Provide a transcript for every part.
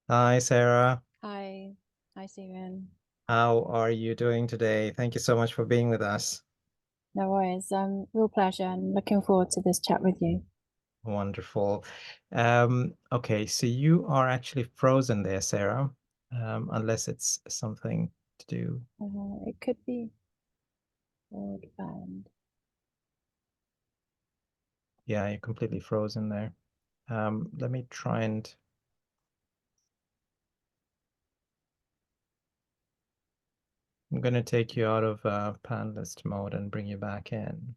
Hi, Sarah. Hi, hi, Stephen. How are you doing today? Thank you so much for being with us. No worries. Real pleasure and looking forward to this chat with you. Wonderful. Okay, so you are actually frozen there, Sarah, unless it's something to do. It could be broadband. Yeah, you're completely frozen there. Let me try and I'm going to take you out of panelist mode and bring you back in.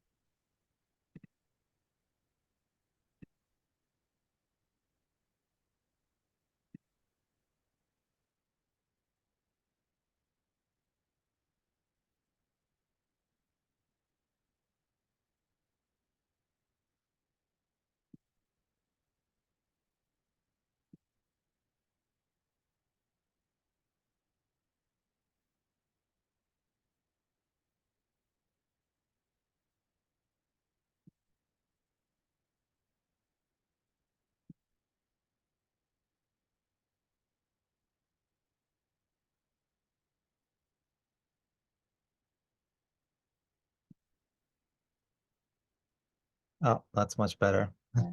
Oh, that's much better. Yeah,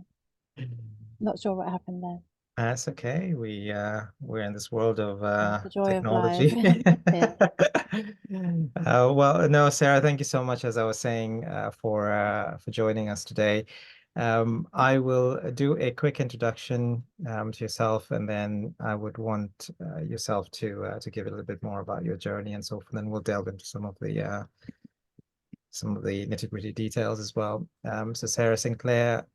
not sure what happened there. That's okay. We're in this world of The joy of live. technology. Yeah, Well, no, Sarah, thank you so much, as I was saying, for joining us today. I will do a quick introduction to yourself, and then I would want yourself to give a little bit more about your journey and so forth. And then we'll delve into some of the nitty-gritty details as well. So Sarah Sinclair,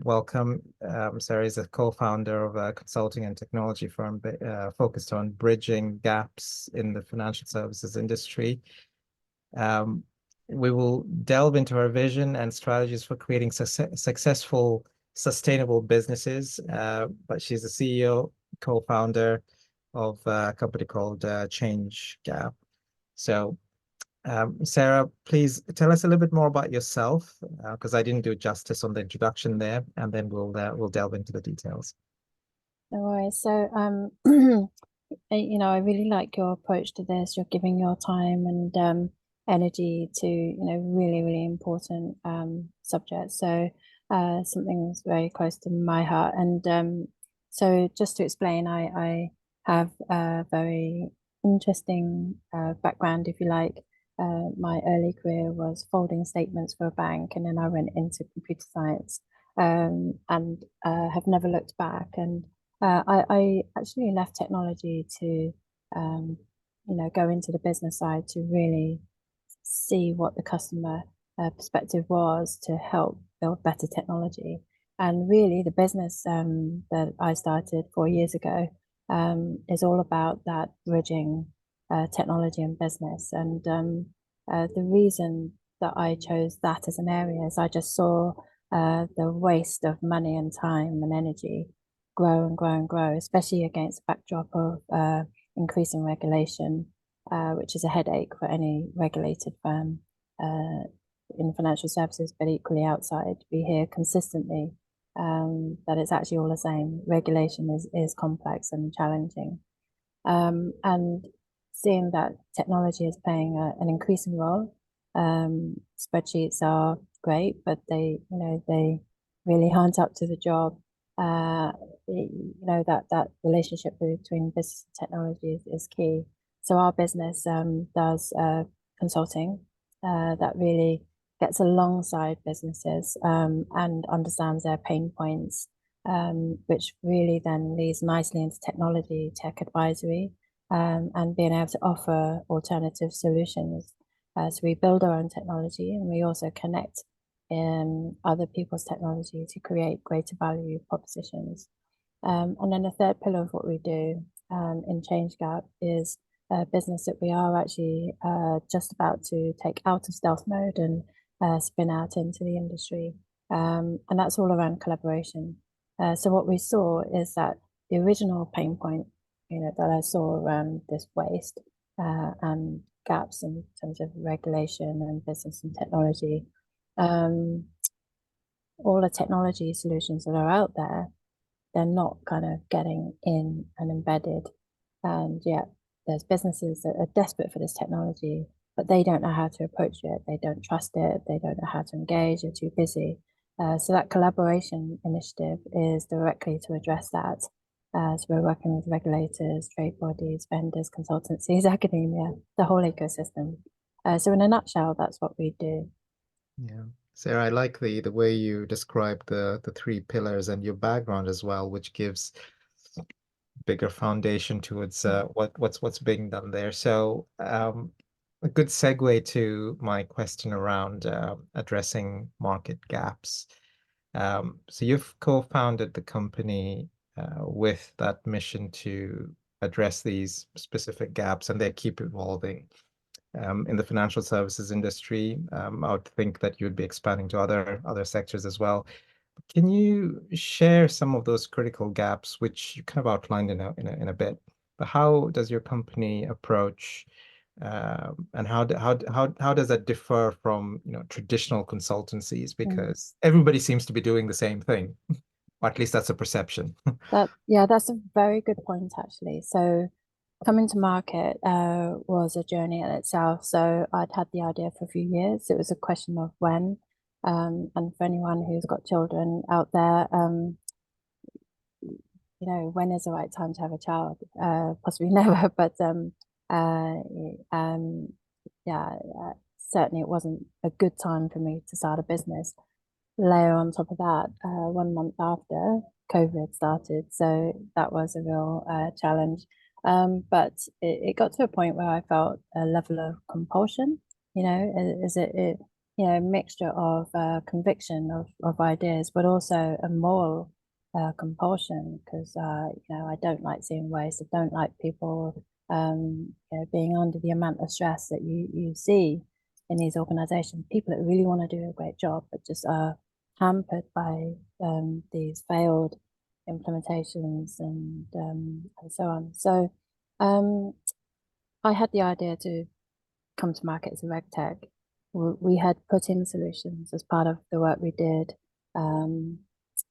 welcome. Sarah is a co-founder of a consulting and technology firm focused on bridging gaps in the financial services industry. Um, we will delve into her vision and strategies for creating successful, sustainable businesses. But she's the CEO, co-founder of a company called ChangeGap. So Sarah, please tell us a little bit more about yourself, because I didn't do justice on the introduction there, and then we'll delve into the details. no worries. So, I really like your approach to this. You're giving your time and energy to, really, really important subjects. So, something that's very close to my heart. And so, just to explain, I have a very interesting background, if you like. My early career was folding statements for a bank, and then I went into computer science, and have never looked back. And I actually left technology to, um, go into the business side to really see what the customer perspective was to help build better technology. And really, the business that I started 4 years ago is all about that bridging technology and business. And the reason that I chose that as an area is I just saw the waste of money and time and energy grow and grow and grow, especially against the backdrop of increasing regulation, which is a headache for any regulated firm in financial services, but equally outside. We hear consistently that it's actually all the same. Regulation is complex and challenging. And seeing that technology is playing an increasing role, spreadsheets are great, but they really aren't up to the job. That relationship between business and technology is key. So our business does consulting that really gets alongside businesses and understands their pain points, which really then leads nicely into technology, tech advisory, and being able to offer alternative solutions. So we build our own technology, and we also connect in other people's technology to create greater value propositions. And then the third pillar of what we do in ChangeGap is a business that we are actually just about to take out of stealth mode and spin out into the industry. And that's all around collaboration. So what we saw is that the original pain point, that I saw around this waste and gaps in terms of regulation and business and technology, um, all the technology solutions that are out there they're not kind of getting in and embedded. And yet there's businesses that are desperate for this technology, but they don't know how to approach it. They don't trust it. They don't know how to engage. They're too busy. So that collaboration initiative is directly to address that. So we're working with regulators, trade bodies, vendors, consultancies, academia, the whole ecosystem. So in a nutshell, that's what we do. Yeah. Sarah, I like the way you describe the three pillars and your background as well, which gives bigger foundation towards what's being done there. So a good segue to my question around addressing market gaps. So you've co-founded the company with that mission to address these specific gaps, and they keep evolving. In the financial services industry, I would think that you'd be expanding to other sectors as well. Can you share some of those critical gaps, which you kind of outlined in a bit, but how does your company approach, and how does that differ from, traditional consultancies? Mm. Because everybody seems to be doing the same thing, or at least that's a perception. Yeah, that's a very good point actually. So coming to market was a journey in itself. So I'd had the idea for a few years. It was a question of when. And for anyone who's got children out there, when is the right time to have a child? Possibly never, but uh, um, yeah, certainly it wasn't a good time for me to start a business. Layer on top of that, 1 month after COVID started, so that was a real challenge. But it got to a point where I felt a level of compulsion. Is it mixture of conviction of ideas, but also a moral compulsion because I don't like seeing waste. I don't like people being under the amount of stress that you see in these organizations. People that really want to do a great job, but just are hampered by these failed implementations and so on. So I had the idea to come to market as a reg tech. We had put in solutions as part of the work we did um,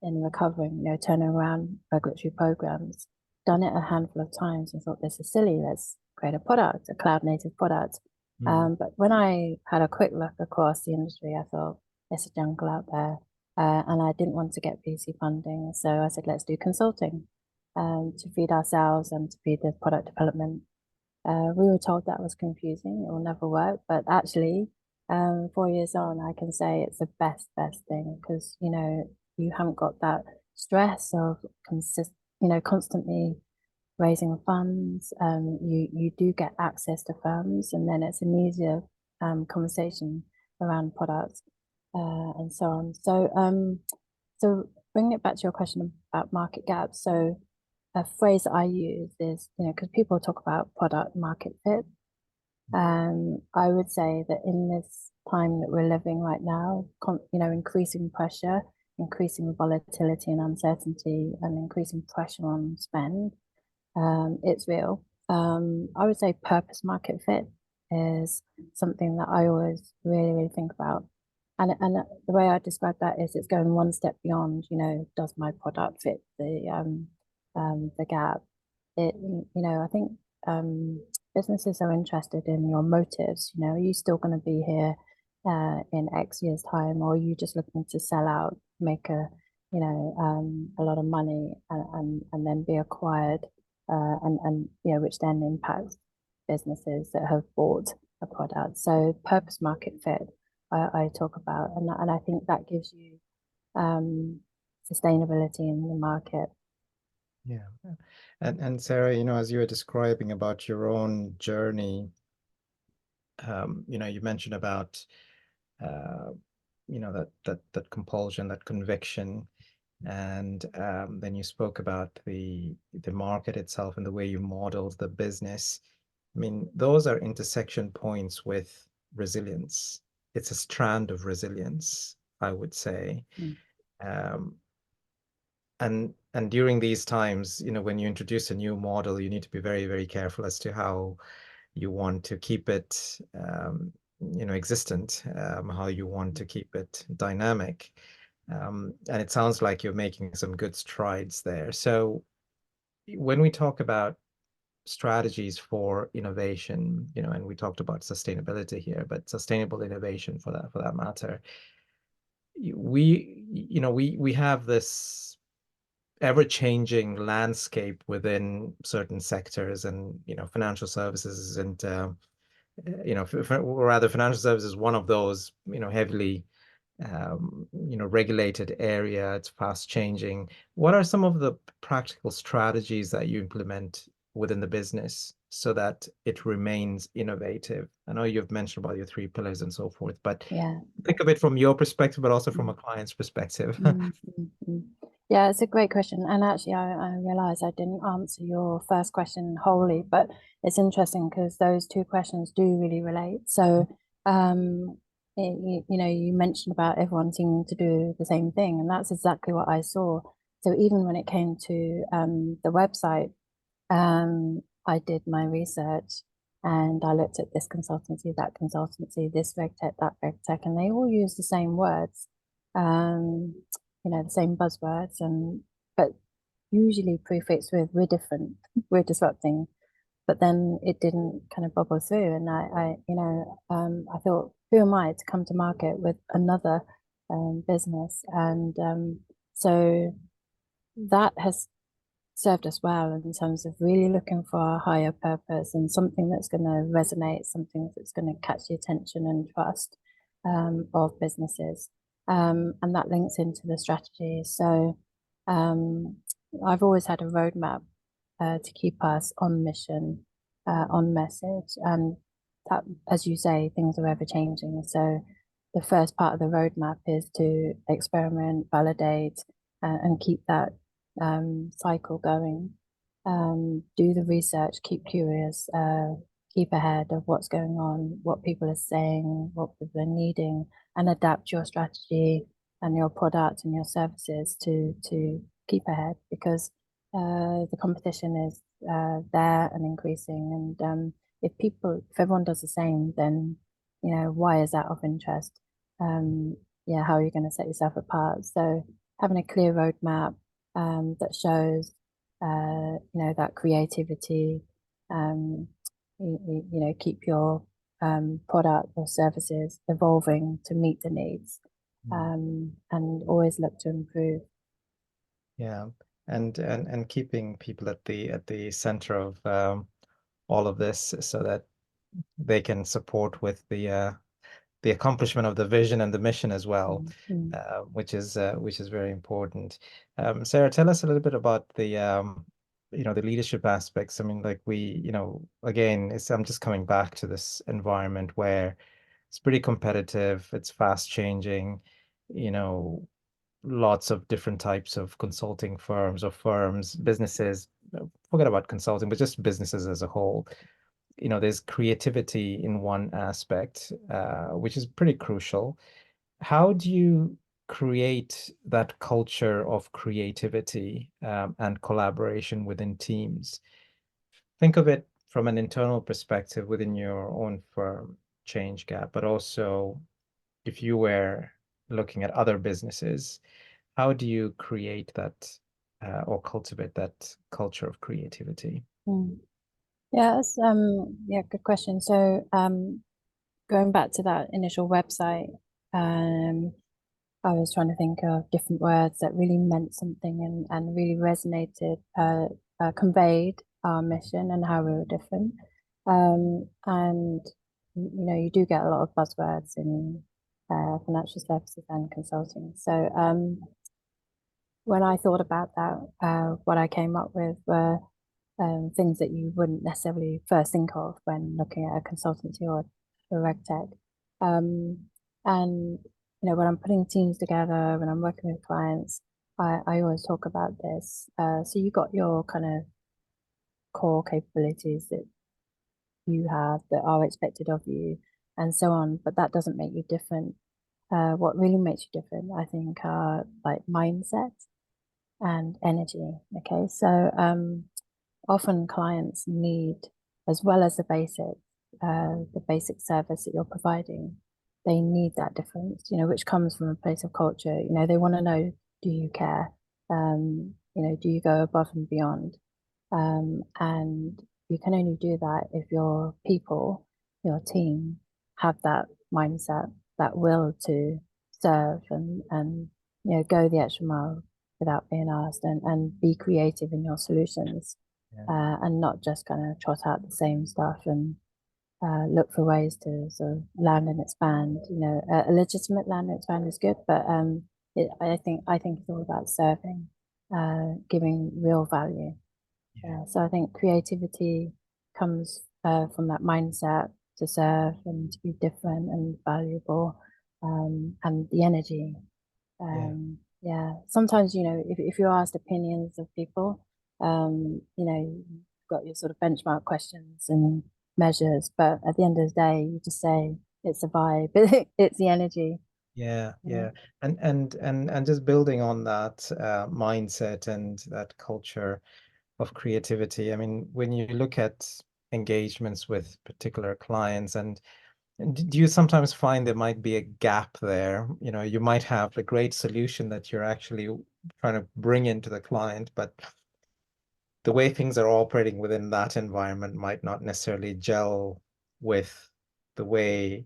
in recovering, turning around regulatory programs, done it a handful of times and thought this is silly. Let's create a product, a cloud native product. Mm. But when I had a quick look across the industry, I thought there's a jungle out there. And I didn't want to get VC funding. So I said, let's do consulting to feed ourselves and to feed the product development. We were told that was confusing, it will never work, but actually, 4 years on, I can say it's the best thing because you haven't got that stress of constantly raising funds. You do get access to firms, and then it's an easier conversation around products and so on. So bringing it back to your question about market gaps, so a phrase that I use is, because people talk about product market fit. I would say that in this time that we're living right now, increasing pressure, increasing volatility and uncertainty, and increasing pressure on spend, it's real. I would say purpose market fit is something that I always really think about. And the way I describe that is it's going one step beyond, does my product fit the gap? I think businesses are interested in your motives. Are you still going to be here in X years' time, or are you just looking to sell out, make a lot of money, and then be acquired, and which then impacts businesses that have bought a product. So purpose market fit, I talk about, and I think that gives you sustainability in the market. Yeah. And Sarah, as you were describing about your own journey, you mentioned about uh, that compulsion, that conviction, and then you spoke about the market itself and the way you modeled the business. I mean, those are intersection points with resilience. It's a strand of resilience, I would say. Mm. Um, and during these times, when you introduce a new model, you need to be very, very careful as to how you want to keep it, existent, how you want to keep it dynamic. And it sounds like you're making some good strides there. So when we talk about strategies for innovation, and we talked about sustainability here, but sustainable innovation for that matter, we have this ever-changing landscape within certain sectors, and financial services and rather financial services is one of those heavily regulated area. It's fast changing. What are some of the practical strategies that you implement within the business so that it remains innovative? I know you've mentioned about your three pillars and so forth, but Yeah. think of it from your perspective, but also from a Mm, client's perspective. mm, mm, mm. Yeah, it's a great question. And actually, I realize I didn't answer your first question wholly, but it's interesting because those two questions do really relate. So, you mentioned about everyone seeming to do the same thing, and that's exactly what I saw. So even when it came to the website, I did my research and I looked at this consultancy, this reg tech, that reg tech, and they all use the same words, um, the same buzzwords, and but usually prefixed with "we're different, we're disrupting." But then it didn't kind of bubble through, and I thought, who am I to come to market with another business? And so that has served us well in terms of really looking for a higher purpose and something that's going to resonate, something that's going to catch the attention and trust of businesses. And that links into the strategy. So um, I've always had a roadmap to keep us on mission, on message. And that, as you say, things are ever changing. So the first part of the roadmap is to experiment, validate, and keep that cycle going. Do the research, keep curious, keep ahead of what's going on, what people are saying, what people are needing, and adapt your strategy and your product and your services to keep ahead because the competition is there and increasing. And if everyone does the same, then why is that of interest? Yeah, how are you going to set yourself apart? So having a clear roadmap that shows, that creativity. Um, keep your product or services evolving to meet the needs, and always look to improve. Yeah. And keeping people at the center of all of this so that they can support with the accomplishment of the vision and the mission as well, Mm, mm, which is very important. Sarah, tell us a little bit about the leadership aspects. I mean, like again, I'm just coming back to this environment where it's pretty competitive, it's fast changing, you know, lots of different types of consulting firms or firms, businesses, forget about consulting, but just businesses as a whole. There's creativity in one aspect, which is pretty crucial. How do you create that culture of creativity and collaboration within teams? Think of it from an internal perspective within your own firm, ChangeGap, but also if you were looking at other businesses, how do you create that or cultivate that culture of creativity? mm. Yeah, good question. So going back to that initial website, um, I was trying to think of different words that really meant something and really resonated, conveyed our mission and how we were different. And you do get a lot of buzzwords in financial services and consulting. So when I thought about that, what I came up with were things that you wouldn't necessarily first think of when looking at a consultancy or a reg tech. Um, and when I'm putting teams together, when I'm working with clients, I always talk about this. So you got your kind of core capabilities that you have that are expected of you, and so on. But that doesn't make you different. What really makes you different, I think, are like mindset and energy. Okay, so often clients need, as well as the basic service that you're providing, they need that difference, which comes from a place of culture. They want to know, do you care? Do you go above and beyond? And you can only do that if your people, your team, have that mindset, that will to serve and go the extra mile without being asked, and be creative in your solutions, Yeah. and not just kind of trot out the same stuff and look for ways to sort of land and expand. A legitimate land and expand is good, but I think it's all about serving, giving real value. Yeah. So I think creativity comes from that mindset to serve and to be different and valuable, and the energy. Yeah. Yeah, sometimes, if you're asked opinions of people, you've got your sort of benchmark questions and measures, but at the end of the day, you just say it's a vibe, it's the energy. Yeah, Yeah. yeah. And just building on that mindset and that culture of creativity. I mean, when you look at engagements with particular clients, and do you sometimes find there might be a gap there? You might have a great solution that you're actually trying to bring into the client, but the way things are operating within that environment might not necessarily gel with the way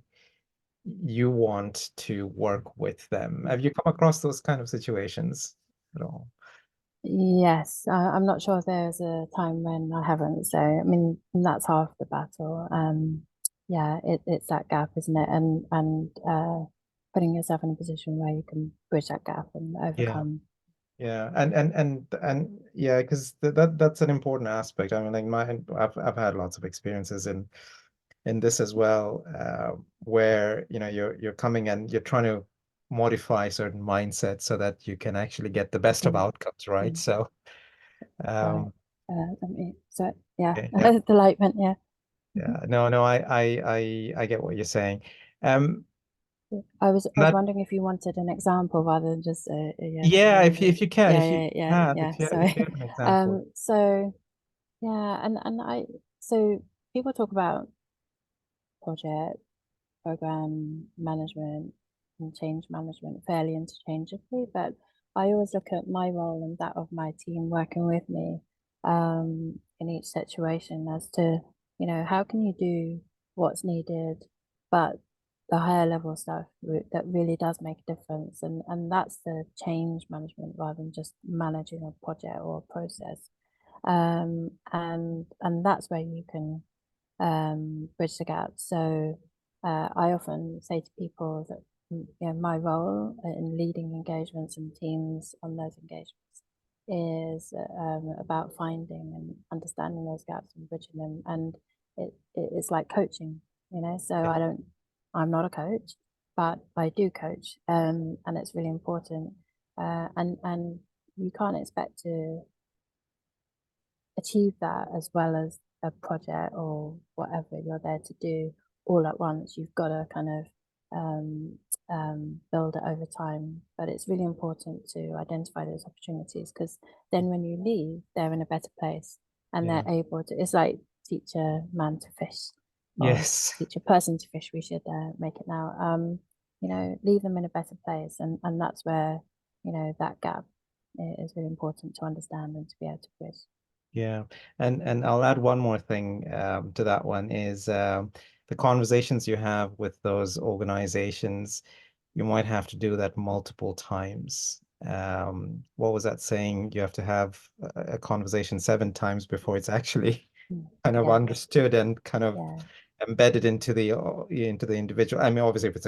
you want to work with them. Have you come across those kind of situations at all? Yes, I'm not sure if there's a time when I haven't. So, I mean, that's half the battle. Yeah, it's that gap, isn't it? And putting yourself in a position where you can bridge that gap and Yeah, overcome. yeah, and yeah, because that's an important aspect. I mean, like I've had lots of experiences in this as well, where you're coming and you're trying to modify certain mindsets so that you can actually get the best of Mm, outcomes, right? mm, So, right. um, So yeah, okay, yeah, delightment. Yeah. Mhm. yeah, no, no, I get what you're saying. Um, Yeah. I was that wondering if you wanted an example rather than just a yes or yeah, no. if you can, Yeah, if you yeah, yeah, can, yeah. if you Sorry. have an example, So yeah, and so people talk about project, program management, and change management fairly interchangeably, but I always look at my role and that of my team working with me, in each situation as to, how can you do what's needed, but the higher level stuff that really does make a difference, and that's the change management rather than just managing a project or a process. And that's where you can bridge the gap. So I often say to people that, my role in leading engagements and teams on those engagements is about finding and understanding those gaps and bridging them. And it's like coaching, So yeah, I'm not a coach, but I do coach, and it's really important. And you can't expect to achieve that as well as a project or whatever you're there to do all at once. You've got to kind of build it over time. But it's really important to identify those opportunities, because then when you leave, they're in a better place and they're yeah, able to. It's like teach a man to fish, or yes, teach a person to fish. We should make it now. Leave them in a better place, and that's where that gap is really important to understand and to be able to bridge. yeah. And I'll add one more thing to that one is the conversations you have with those organizations. You might have to do that multiple times. What was that saying? You have to have a conversation 7 times before it's actually Mm. kind of Yeah, understood and kind of yeah, embedded into the individual. I mean, obviously, if it's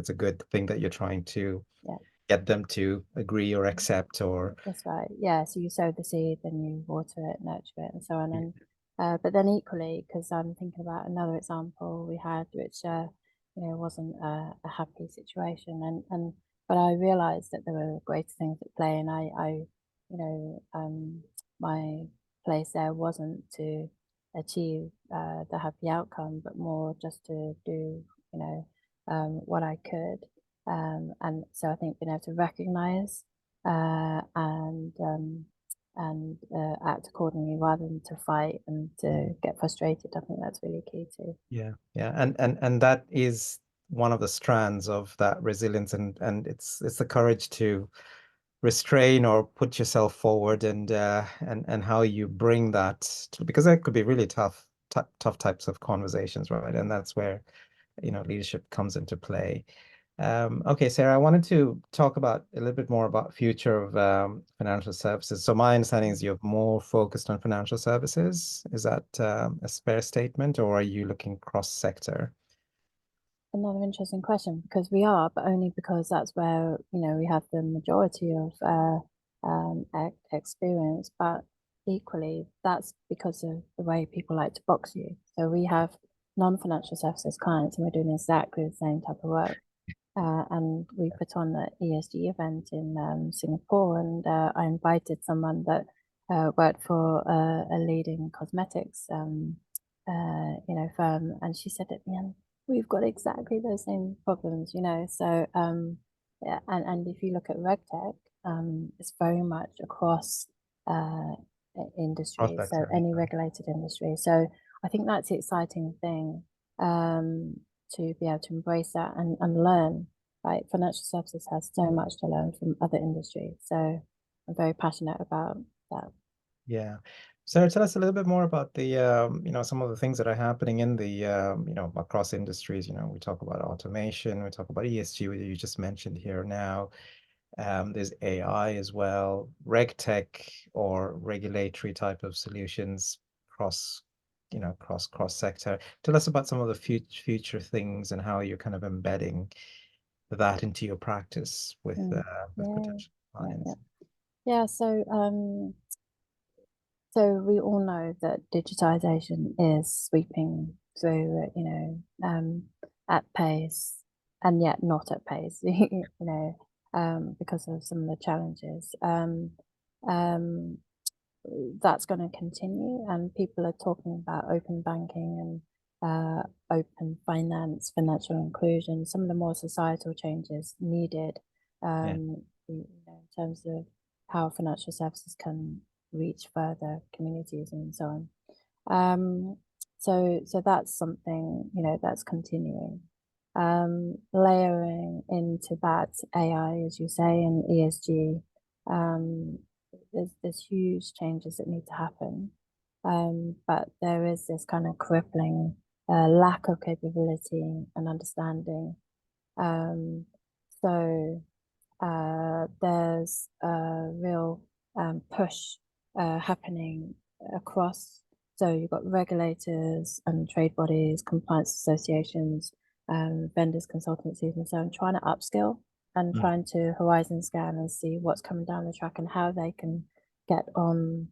a good thing that you're trying to yeah. get them to agree or accept or That's right. Yeah. So you sow the seed, then you water it, nurture it, and so on. yeah, And but then equally, because I'm thinking about another example we had, which wasn't a happy situation, and but I realised that there were greater things at play, and my place there wasn't to achieve the happy outcome, but more just to do what I could, and so I think being able to recognise and act accordingly rather than to fight and to get frustrated. I think that's really key too. yeah, yeah. And that is one of the strands of that resilience, and it's the courage to restrain or put yourself forward, and how you bring that to, because that could be really tough types of conversations, right? And that's where, leadership comes into play. Okay, Sarah, I wanted to talk about a little bit more about future of financial services. So my understanding is you're more focused on financial services. Is that a fair statement, or are you looking cross-sector? Another interesting question, because we are, but only because that's where, we have the majority of experience. But equally, that's because of the way people like to box you. So we have non-financial services clients, and we're doing exactly the same type of work. And we put on an ESG event in Singapore, and I invited someone that worked for a leading cosmetics firm, and she said at the end, we've got exactly those same problems, So yeah, and if you look at RegTech, it's very much across uh, industries, so Cross-sector. any regulated industry. So I think that's the exciting thing. To be able to embrace that and learn, right? Financial services has so much to learn from other industries. So I'm very passionate about that. Yeah. Sarah, tell us a little bit more about the, some of the things that are happening in the, across industries. We talk about automation, we talk about ESG, which you just mentioned here now. There's AI as well, RegTech or regulatory type of solutions cross, cross sector. Tell us about some of the future things and how you're kind of embedding that into your practice Mm. with Yeah, potential yeah, yeah. clients. Yeah, so we all know that digitization is sweeping through, at pace, and yet not at pace, because of some of the challenges. Um, that's going to continue, and people are talking about open banking and open finance, financial inclusion, some of the more societal changes needed, Yeah. in terms of how financial services can reach further communities and so on. So that's something, that's continuing. Layering into that AI, as you say, and ESG, um, there's huge changes that need to happen. But there is this kind of crippling lack of capability and understanding. Um, so there's a real push happening across. So you've got regulators and trade bodies, compliance associations, vendors, consultancies, and so on, trying to upskill and Mm. trying to horizon scan and see what's coming down the track and how they can get on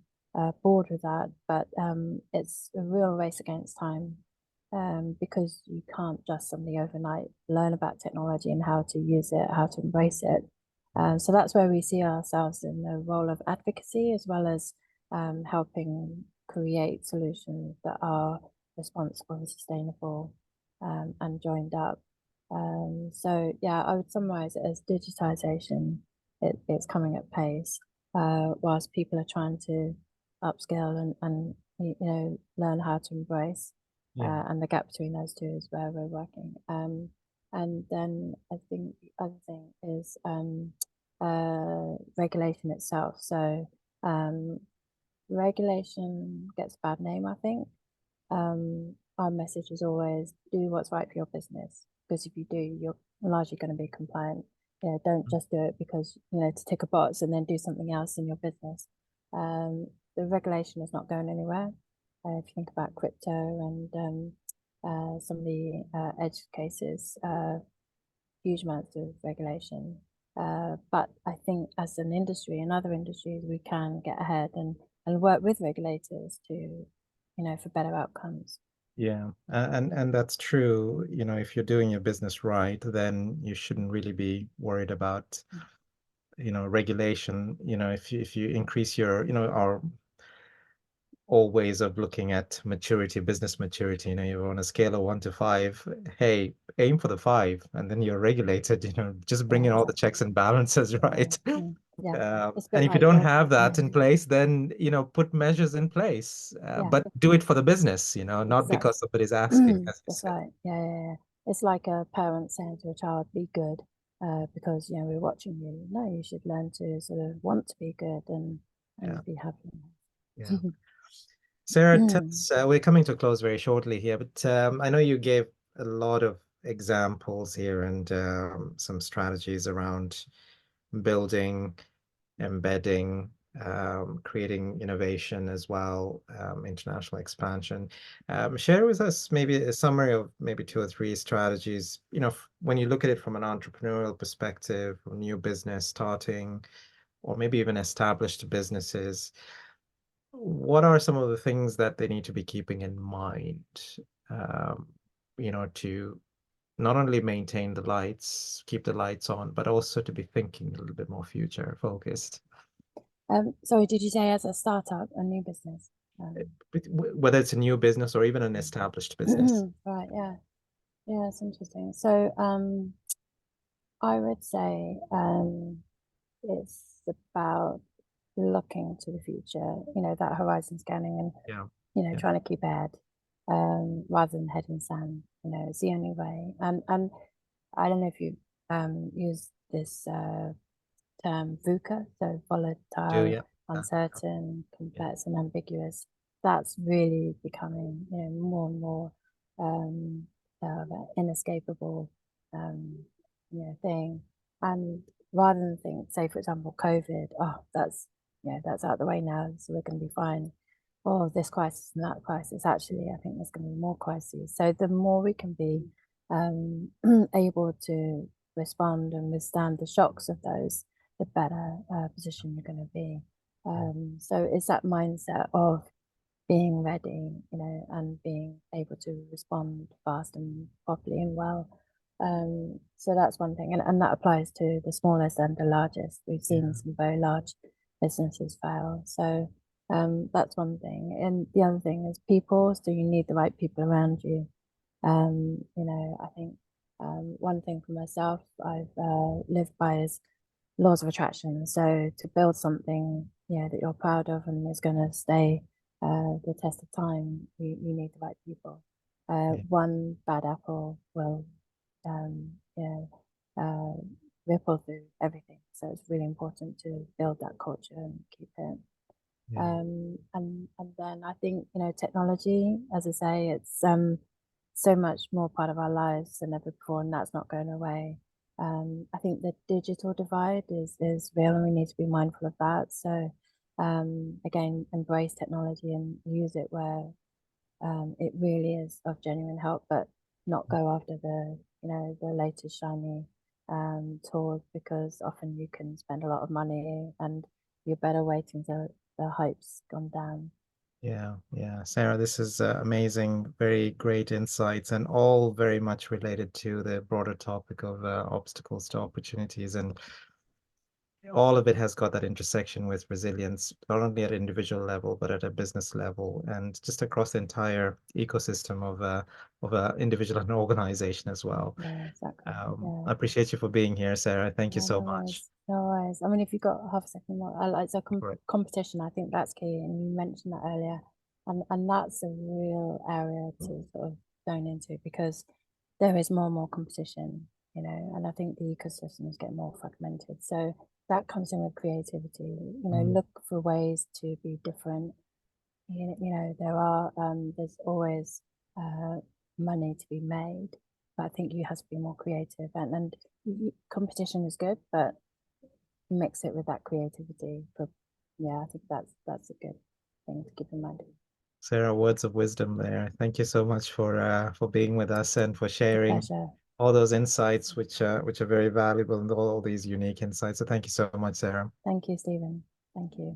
board with that. But it's a real race against time, because you can't just suddenly overnight learn about technology and how to use it, how to embrace it. So that's where we see ourselves in the role of advocacy, as well as helping create solutions that are responsible and sustainable, and joined up. So yeah, I would summarize it as digitization. It's coming at pace, whilst people are trying to upscale and learn how to embrace. Yeah. And the gap between those two is where we're working. And then I think the other thing is regulation itself. So regulation gets a bad name, I think. Our message is always do what's right for your business, because if you do, you're largely going to be compliant. Don't just do it because, to tick a box and then do something else in your business. The regulation is not going anywhere. If you think about crypto and some of the edge cases, huge amounts of regulation. But I think as an industry and other industries, we can get ahead and work with regulators to, for better outcomes. Yeah, and that's true. If you're doing your business right, then you shouldn't really be worried about, regulation. If you increase your, our all ways of looking at maturity, business maturity, you're on a scale of 1 to 5. Hey, aim for the 5, and then you're regulated. Just bring Yeah, in all the exactly. checks and balances, Yeah, right? yeah, yeah. It's a And bit if you like don't the have that in place, then put measures in place, yeah, but do it for the business, not because exactly. somebody's asking, as you That's said. right. Yeah, yeah, yeah. it's like a parent saying to a child, "Be good," because we're watching you. No, you should learn to sort of want to be good Yeah, and be happy. yeah. Sarah, we're coming to a close very shortly here, but I know you gave a lot of examples here and some strategies around building, embedding, creating innovation as well, international expansion. Share with us maybe a summary of maybe two or three strategies, when you look at it from an entrepreneurial perspective, or new business starting, or maybe even established businesses. What are some of the things that they need to be keeping in mind, um, to not only maintain the lights, keep the lights on, but also to be thinking a little bit more future focused? Sorry, did you say as a startup, a new business? Whether it's a new business or even an established business. Right, yeah. Yeah, it's interesting. So, I would say it's about looking to the future, that horizon scanning and, Yeah. Yeah. trying to keep ahead, rather than head in sand. It's the only way. And I don't know if you use this term VUCA, so Do, volatile, yeah. uncertain, Yeah. complex, and ambiguous. That's really becoming, more and more um, an inescapable, um, thing. And rather than think, say, for example, COVID, oh, that's out the way now, so we're going to be fine. Oh, this crisis and that crisis. Actually, I think there's going to be more crises. So the more we can be um, able to respond and withstand the shocks of those, the better position you're going to be. So it's that mindset of being ready, and being able to respond fast and properly and well. So that's one thing, and that applies to the smallest and the largest. We've seen Yeah. some very large businesses fail. So that's one thing. And the other thing is people. So you need the right people around you. I think one thing for myself I've lived by is laws of attraction. So to build something, that you're proud of and is going to stay the test of time, you need the right people. Yeah. One bad apple will, um, ripple through everything. So it's really important to build that culture and keep it. Yeah. And then I think technology, as I say, it's so much more part of our lives than ever before, and that's not going away. I think the digital divide is real, and we need to be mindful of that. So again, embrace technology and use it where it really is of genuine help, but not go after the latest shiny tools, because often you can spend a lot of money and you're better waiting till the hype's gone down. Yeah, yeah. Sarah, this is amazing, very great insights, and all very much related to the broader topic of obstacles to opportunities. And all of it has got that intersection with resilience, not only at an individual level, but at a business level, and just across the entire ecosystem of a individual and organization as well. Yeah, exactly. Yeah. I appreciate you for being here, Sarah. Thank you Yeah, so no much. worries. No worries. I mean, if you've got half a second more, I like Right. competition. I think that's key, and you mentioned that earlier, and that's a real area to sort of zone into, because there is more and more competition, and I think the ecosystems get more fragmented. So that comes in with creativity. Mm, Look for ways to be different. There's always uh, money to be made, but I think you have to be more creative, and competition is good, but mix it with that creativity. Yeah, I think that's a good thing to keep in mind. Sarah, words of wisdom there. Thank you so much for being with us and for It's a sharing pleasure. all those insights, which are very valuable, and all these unique insights. So thank you so much, Sarah. Thank you, Stephen. Thank you.